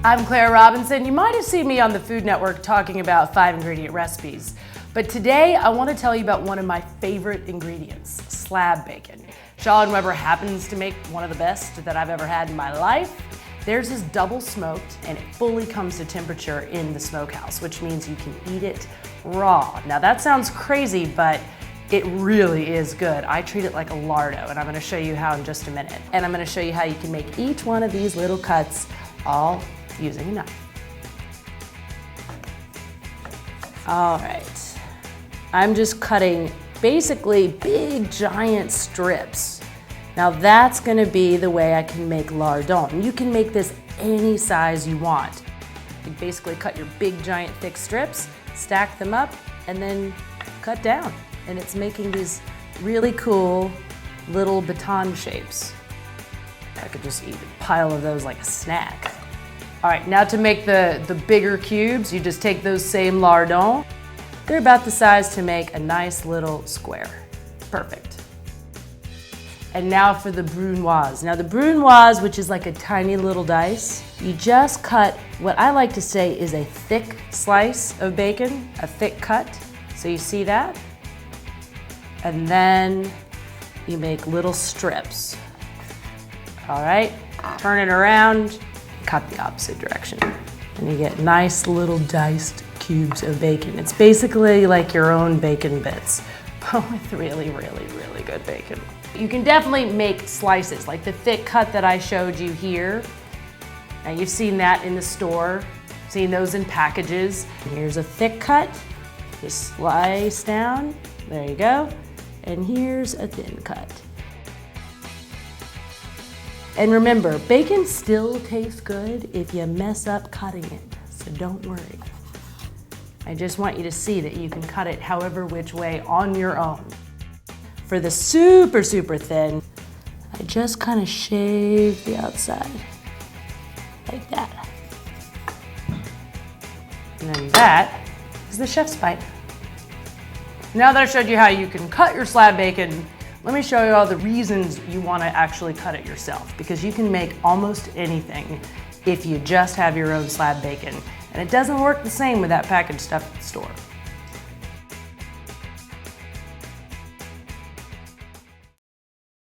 I'm Claire Robinson. You might have seen me on the Food Network talking about 5-ingredient recipes, but today I want to tell you about one of my favorite ingredients, slab bacon. Schaller and Weber happens to make one of the best that I've ever had in my life. Theirs is double smoked and it fully comes to temperature in the smokehouse, which means you can eat it raw. Now that sounds crazy, but it really is good. I treat it like a lardo, and I'm gonna show you how in just a minute. And I'm gonna show you how you can make each one of these little cuts all using a knife. All right, I'm just cutting basically big giant strips. Now that's gonna be the way I can make lardon. You can make this any size you want. You basically cut your big giant thick strips, stack them up, and then cut down. And it's making these really cool little baton shapes. I could just eat a pile of those like a snack. All right, now to make the bigger cubes, you just take those same lardons. They're about the size to make a nice little square. Perfect. And now for the brunoise. Now the brunoise, which is like a tiny little dice, you just cut what I like to say is a thick slice of bacon, a thick cut. So you see that? And then you make little strips. All right, turn it around, cut the opposite direction. And you get nice little diced cubes of bacon. It's basically like your own bacon bits, but with really, really, really good bacon. You can definitely make slices, like the thick cut that I showed you here. Now you've seen that in the store, seen those in packages. Here's a thick cut, just slice down, there you go. And here's a thin cut. And remember, bacon still tastes good if you mess up cutting it, so don't worry. I just want you to see that you can cut it however which way on your own. For the super, super thin, I just kind of shave the outside, like that. And then that is the chef's bite. Now that I showed you how you can cut your slab bacon, let me show you all the reasons you want to actually cut it yourself, because you can make almost anything if you just have your own slab bacon. And it doesn't work the same with that packaged stuff at the store.